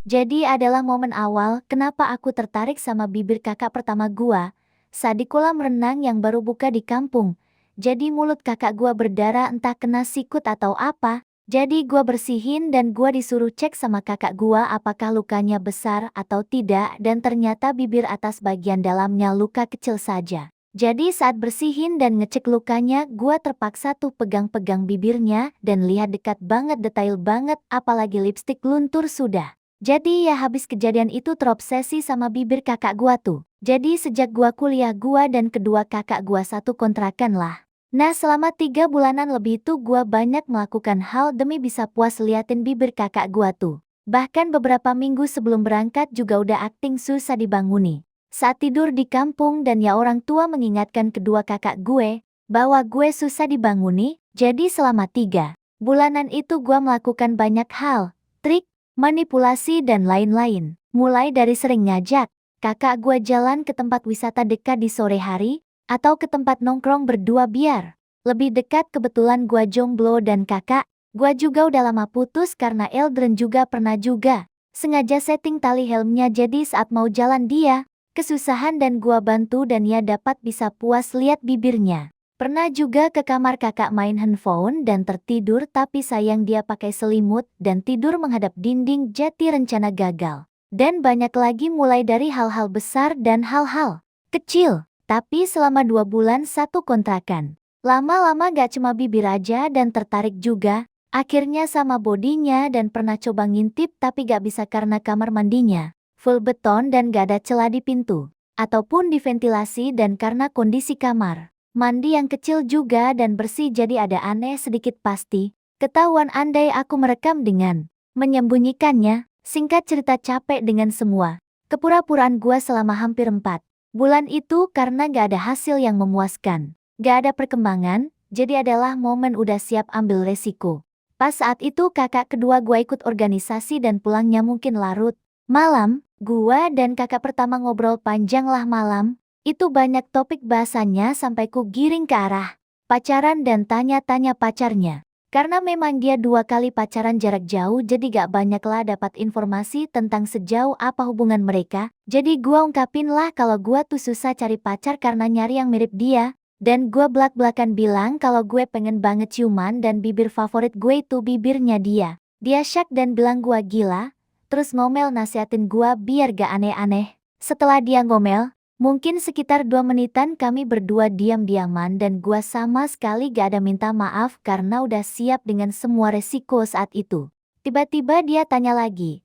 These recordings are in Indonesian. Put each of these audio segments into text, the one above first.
Jadi adalah momen awal kenapa aku tertarik sama bibir kakak pertama gua, saat di kolam renang yang baru buka di kampung. Jadi mulut kakak gua berdarah entah kena sikut atau apa. Jadi gua bersihin dan gua disuruh cek sama kakak gua apakah lukanya besar atau tidak dan ternyata bibir atas bagian dalamnya luka kecil saja. Jadi saat bersihin dan ngecek lukanya, gua terpaksa tuh pegang-pegang bibirnya dan lihat dekat banget, detail banget, apalagi lipstik luntur sudah. Jadi ya habis kejadian itu terobsesi sama bibir kakak gua tuh. Jadi sejak gua kuliah gua dan kedua kakak gua satu kontrakan lah. Nah selama 3 bulanan lebih itu gua banyak melakukan hal demi bisa puas liatin bibir kakak gua tuh. Bahkan beberapa minggu sebelum berangkat juga udah akting susah dibanguni. Saat tidur di kampung dan ya orang tua mengingatkan kedua kakak gue bahwa gue susah dibanguni, jadi selama 3 bulanan itu gua melakukan banyak hal, trik, manipulasi dan lain-lain. Mulai dari sering ngajak kakak gua jalan ke tempat wisata dekat di sore hari, atau ke tempat nongkrong berdua biar lebih dekat. Kebetulan gua jomblo dan kakak gua juga udah lama putus karena Eldren juga pernah juga sengaja setting tali helmnya jadi saat mau jalan dia kesusahan dan gua bantu dan ia dapat bisa puas lihat bibirnya. Pernah juga ke kamar kakak main handphone dan tertidur tapi sayang dia pakai selimut dan tidur menghadap dinding jadi rencana gagal. Dan banyak lagi mulai dari hal-hal besar dan hal-hal kecil. Tapi selama 2 bulan satu kontrakan. Lama-lama gak cuma bibir aja dan tertarik juga. Akhirnya sama bodinya dan pernah coba ngintip tapi gak bisa karena kamar mandinya full beton dan gak ada celah di pintu. Ataupun di ventilasi dan karena kondisi kamar mandi yang kecil juga dan bersih jadi ada aneh sedikit pasti. Ketahuan andai aku merekam dengan menyembunyikannya. Singkat cerita capek dengan semua kepura-puraan gua selama hampir 4 bulan itu karena gak ada hasil yang memuaskan. Gak ada perkembangan, jadi adalah momen udah siap ambil resiko. Pas saat itu kakak kedua gua ikut organisasi dan pulangnya mungkin larut malam, gua dan kakak pertama ngobrol panjang lah malam. Itu banyak topik bahasannya sampai ku giring ke arah pacaran dan tanya-tanya pacarnya. Karena memang dia 2 kali pacaran jarak jauh jadi gak banyak lah dapat informasi tentang sejauh apa hubungan mereka. Jadi gua ungkapin lah kalau gua tuh susah cari pacar karena nyari yang mirip dia. Dan gua belak-belakan bilang kalau gue pengen banget ciuman dan bibir favorit gue itu bibirnya dia. Dia syak dan bilang gua gila. Terus ngomel nasihatin gua biar gak aneh-aneh. Setelah dia ngomel, mungkin sekitar 2 menitan kami berdua diam-diaman dan gua sama sekali gak ada minta maaf karena udah siap dengan semua resiko saat itu. Tiba-tiba dia tanya lagi.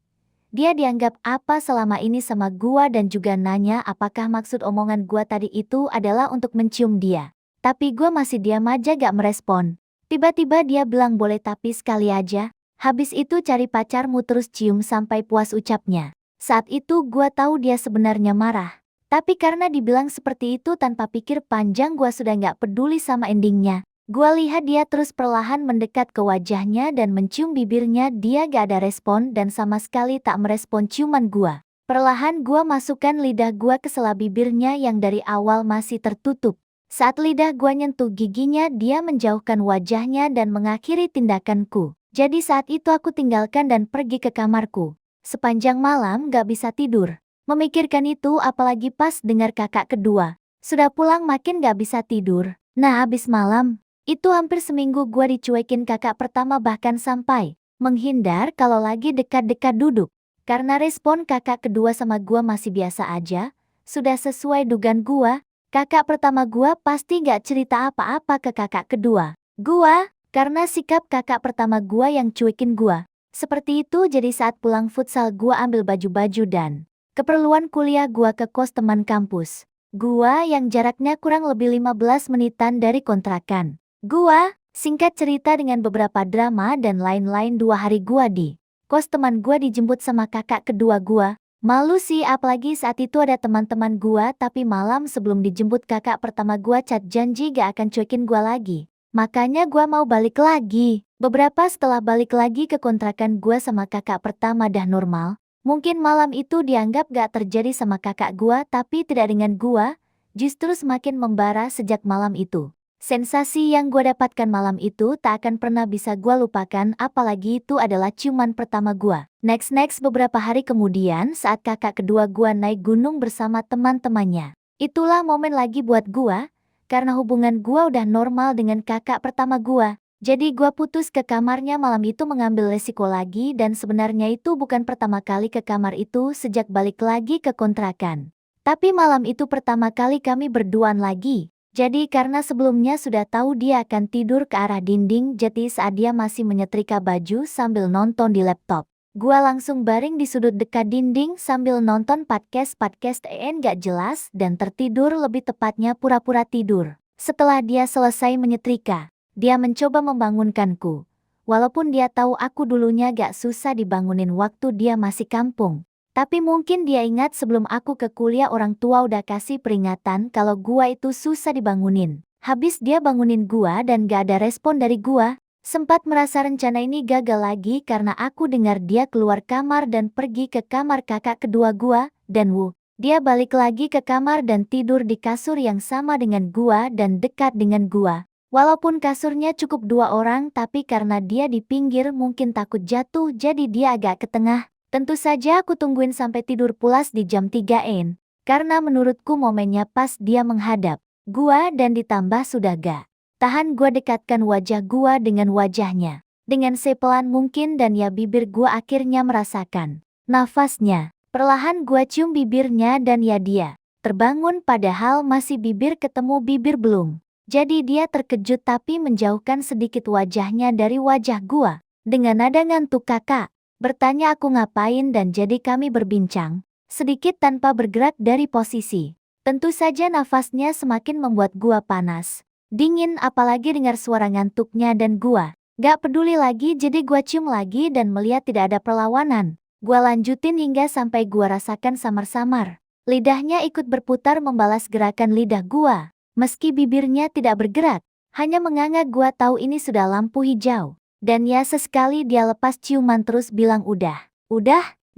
Dia dianggap apa selama ini sama gua dan juga nanya apakah maksud omongan gua tadi itu adalah untuk mencium dia. Tapi gua masih diam aja gak merespon. Tiba-tiba dia bilang boleh tapi sekali aja. Habis itu cari pacarmu terus cium sampai puas ucapnya. Saat itu gua tahu dia sebenarnya marah. Tapi karena dibilang seperti itu tanpa pikir panjang gua sudah gak peduli sama endingnya. Gua lihat dia terus perlahan mendekat ke wajahnya dan mencium bibirnya. Dia gak ada respon dan sama sekali tak merespon ciuman gua. Perlahan gua masukkan lidah gua ke sela bibirnya yang dari awal masih tertutup. Saat lidah gua nyentuh giginya dia menjauhkan wajahnya dan mengakhiri tindakanku. Jadi saat itu aku tinggalkan dan pergi ke kamarku. Sepanjang malam gak bisa tidur. Memikirkan itu apalagi pas dengar kakak kedua sudah pulang makin gak bisa tidur. Nah abis malam itu hampir seminggu gua dicuekin kakak pertama bahkan sampai menghindar kalau lagi dekat-dekat duduk. Karena respon kakak kedua sama gua masih biasa aja, sudah sesuai dugaan gua, kakak pertama gua pasti gak cerita apa-apa ke kakak kedua gua, karena sikap kakak pertama gua yang cuekin gua. Seperti itu jadi saat pulang futsal gua ambil baju-baju dan keperluan kuliah gua ke kos teman kampus. Gua yang jaraknya kurang lebih 15 menitan dari kontrakan. Gua, singkat cerita dengan beberapa drama dan lain-lain 2 hari gua di kos teman gua dijemput sama kakak kedua gua. Malu sih apalagi saat itu ada teman-teman gua tapi malam sebelum dijemput kakak pertama gua cat janji gak akan cuekin gua lagi. Makanya gua mau balik lagi. Beberapa setelah balik lagi ke kontrakan gua sama kakak pertama dah normal. Mungkin malam itu dianggap gak terjadi sama kakak gua tapi tidak dengan gua, justru semakin membara sejak malam itu. Sensasi yang gua dapatkan malam itu tak akan pernah bisa gua lupakan, apalagi itu adalah ciuman pertama gua. Next beberapa hari kemudian saat kakak kedua gua naik gunung bersama teman-temannya. Itulah momen lagi buat gua, karena hubungan gua udah normal dengan kakak pertama gua. Jadi gua putus ke kamarnya malam itu mengambil resiko lagi dan sebenarnya itu bukan pertama kali ke kamar itu sejak balik lagi ke kontrakan. Tapi malam itu pertama kali kami berduaan lagi. Jadi karena sebelumnya sudah tahu dia akan tidur ke arah dinding, jadi saat dia masih menyetrika baju sambil nonton di laptop, gua langsung baring di sudut dekat dinding sambil nonton podcast gak jelas dan tertidur, lebih tepatnya pura-pura tidur. Setelah dia selesai menyetrika, dia mencoba membangunkanku. Walaupun dia tahu aku dulunya gak susah dibangunin waktu dia masih kampung. Tapi mungkin dia ingat sebelum aku ke kuliah orang tua udah kasih peringatan kalau gua itu susah dibangunin. Habis dia bangunin gua dan gak ada respon dari gua. Sempat merasa rencana ini gagal lagi karena aku dengar dia keluar kamar dan pergi ke kamar kakak kedua gua, dan dia balik lagi ke kamar dan tidur di kasur yang sama dengan gua dan dekat dengan gua. Walaupun kasurnya cukup 2 orang tapi karena dia di pinggir mungkin takut jatuh jadi dia agak ke tengah. Tentu saja aku tungguin sampai tidur pulas di jam 3 am, karena menurutku momennya pas dia menghadap gua dan ditambah sudah gak tahan gua dekatkan wajah gua dengan wajahnya. Dengan sepelan mungkin dan ya bibir gua akhirnya merasakan nafasnya. Perlahan gua cium bibirnya dan ya dia terbangun padahal masih bibir ketemu bibir belum. Jadi dia terkejut tapi menjauhkan sedikit wajahnya dari wajah gua. Dengan nada ngantuk kakak, bertanya aku ngapain dan jadi kami berbincang, sedikit tanpa bergerak dari posisi. Tentu saja nafasnya semakin membuat gua panas. Dingin apalagi dengar suara ngantuknya dan gua gak peduli lagi jadi gua cium lagi dan melihat tidak ada perlawanan. Gua lanjutin hingga sampai gua rasakan samar-samar. Lidahnya ikut berputar membalas gerakan lidah gua. Meski bibirnya tidak bergerak, hanya menganga, gua tahu ini sudah lampu hijau. Dan ya sesekali dia lepas ciuman terus bilang udah,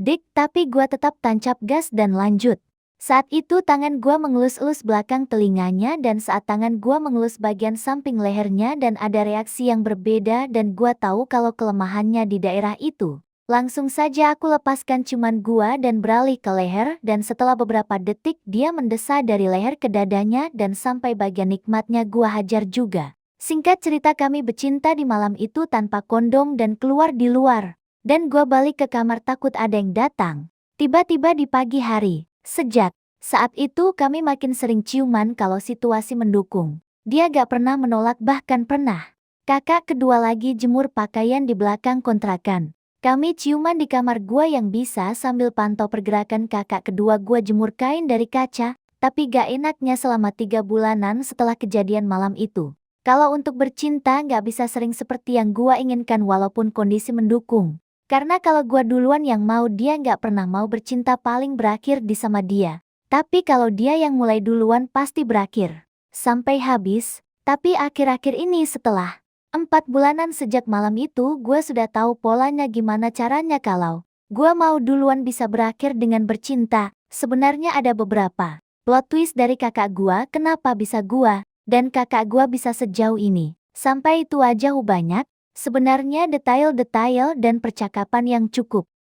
dik, tapi gua tetap tancap gas dan lanjut. Saat itu tangan gua mengelus-elus belakang telinganya dan saat tangan gua mengelus bagian samping lehernya dan ada reaksi yang berbeda dan gua tahu kalau kelemahannya di daerah itu. Langsung saja aku lepaskan ciuman gua dan beralih ke leher dan setelah beberapa detik dia mendesah dari leher ke dadanya dan sampai bagian nikmatnya gua hajar juga. Singkat cerita kami bercinta di malam itu tanpa kondom dan keluar di luar. Dan gua balik ke kamar takut ada yang datang. Tiba-tiba di pagi hari, sejak saat itu kami makin sering ciuman kalau situasi mendukung. Dia gak pernah menolak bahkan pernah. Kakak kedua lagi jemur pakaian di belakang kontrakan. Kami ciuman di kamar gua yang bisa sambil pantau pergerakan kakak kedua gua jemur kain dari kaca, tapi gak enaknya selama 3 bulanan setelah kejadian malam itu. Kalau untuk bercinta gak bisa sering seperti yang gua inginkan walaupun kondisi mendukung. Karena kalau gua duluan yang mau dia gak pernah mau bercinta paling berakhir di sama dia. Tapi kalau dia yang mulai duluan pasti berakhir sampai habis. Tapi akhir-akhir ini setelah 4 bulanan sejak malam itu gua sudah tahu polanya gimana caranya kalau gua mau duluan bisa berakhir dengan bercinta. Sebenarnya ada beberapa plot twist dari kakak gua kenapa bisa gua dan kakak gua bisa sejauh ini. Sampai itu aja banyak sebenarnya detail-detail dan percakapan yang cukup